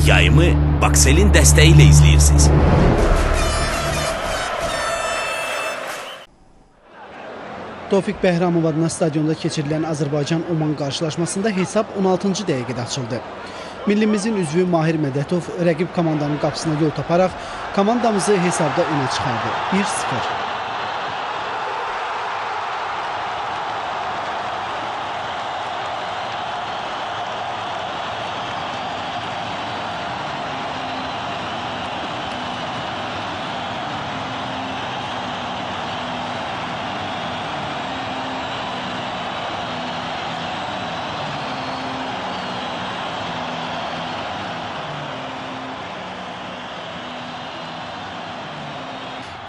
Yayımı Baksel'in dəstəyi ilə izləyirsiniz. Tofiq Bəhramov adına stadionda keçirilən Azərbaycan-Oman qarşılaşmasında hesab 16-cı dəqiqədə açıldı. Millimizin üzvü Mahir Mədətov rəqib komandanın qapısına yol taparaq komandamızı hesabda önə çıxardı. 1-0.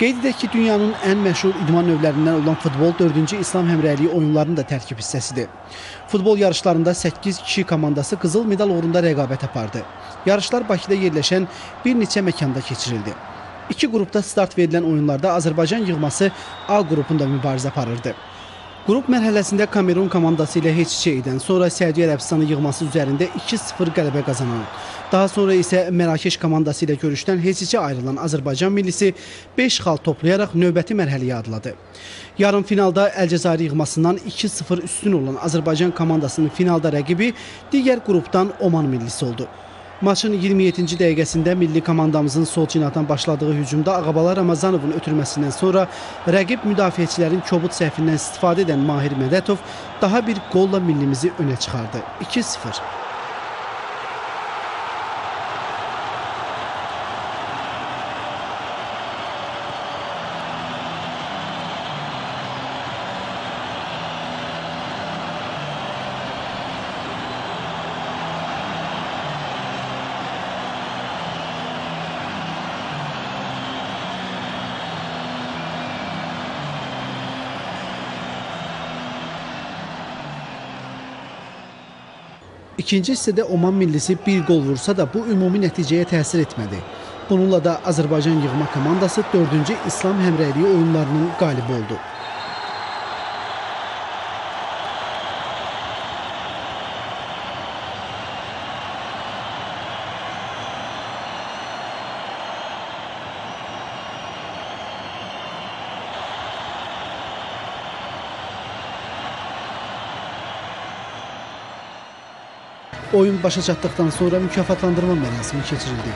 Qeyd edək ki, dünyanın ən məşhur idman növlərindən olan futbol 4-cü İslam Həmrəyliyi oyunlarının da tərkib hissəsidir. Futbol yarışlarında 8 kişi komandası qızıl medal uğrunda rəqabət apardı. Yarışlar Bakıda yerləşən bir neçə məkanda keçirildi. İki qrupda start verilən oyunlarda Azərbaycan yığması A qrupunda mübarizə aparırdı. Qrup mərhələsində Kamerun komandası ilə heç-heç edən, sonra Səudiyyə Ərəbistanı yığması üzərində 2-0 qələbə qazanan, daha sonra isə Mərakeş komandası ilə görüşdən heç-heçə ayrılan Azərbaycan millisi 5 xal toplayaraq növbəti mərhələyə adladı. Yarım finalda Əlcəzairi yığmasından 2-0 üstün olan Azərbaycan komandasının finalda rəqibi digər qrupdan Oman millisi oldu. Maçın 27-ci dəqiqəsində milli komandamızın sol cinahdan başladığı hücumda Ağabala Ramazanovun ötürməsindən sonra rəqib müdafiəçilərin kobud səhvindən istifadə edən Mahir Mədətov daha bir qolla millimizi önə çıxardı. 2-0. İkinci hissədə Oman millisi bir qol vursa da bu ümumi nəticəyə təsir etmədi. Bununla da Azərbaycan yığma komandası 4-cü İslam Həmrəyliyi oyunlarının qalibi oldu. Oyun başa çatdıqdan sonra mükafatlandırma mərasimi keçirildi.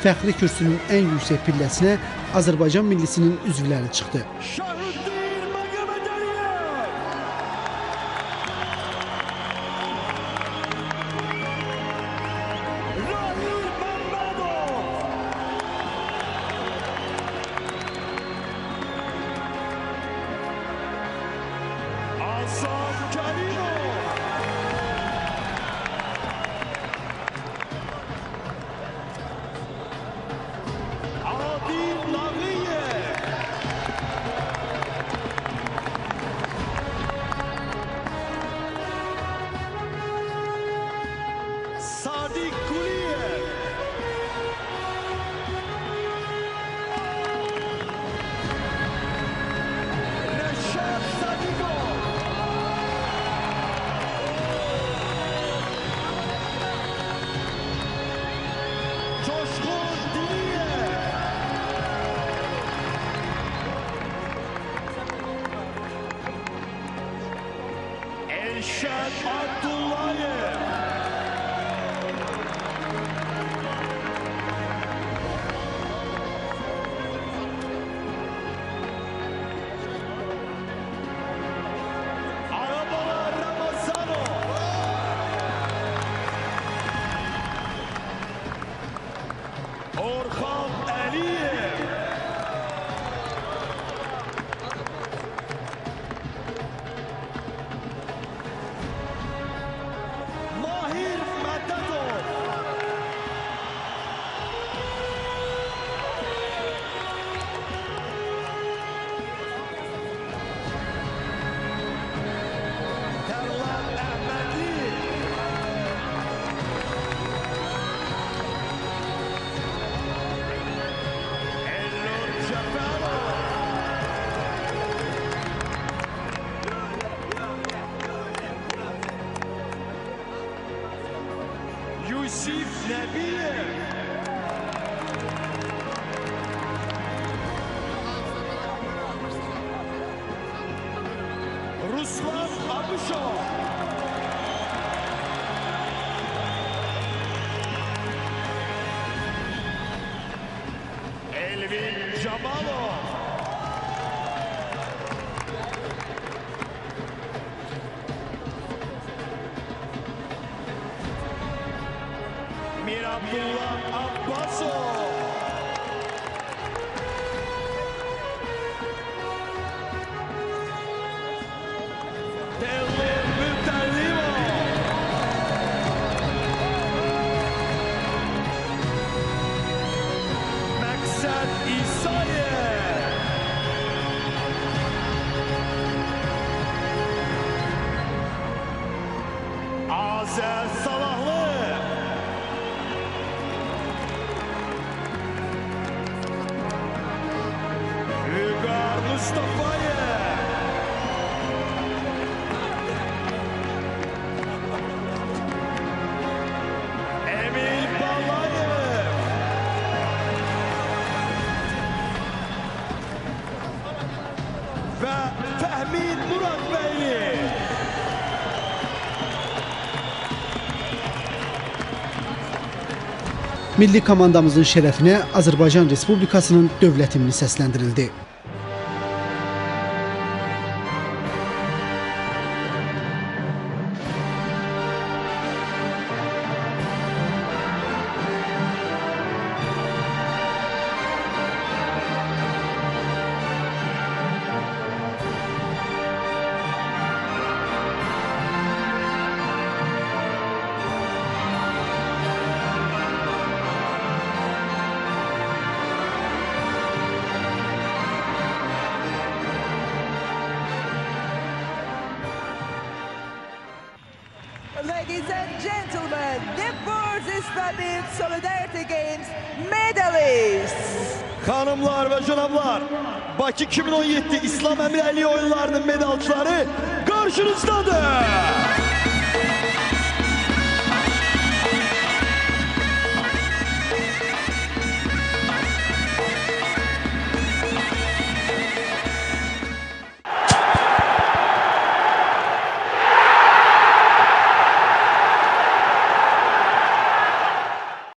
Fəxri kürsünün ən yüksək pilləsinə Azərbaycan millisinin üzvləri çıxdı. Əliyev. Ruslan Abışov. Elvin Camalov. Mirabdullah Abbasov. Telvin Mütellimov. Məqsəd İsayev. Azər Salahlı. Vüqar Mustafayev. Emil Balayev. Və Fəhmin Muradbəyli. Milli komandamızın şərəfinə Azərbaycan Respublikasının dövlət himni səsləndirildi. Ladies and gentlemen, the World Islamic Solidarity Games medalists. Xanımlar və cənablar, Bakı 2017 İslam Əmrəliyi oyunlarının medalçıları qarşınızdadır.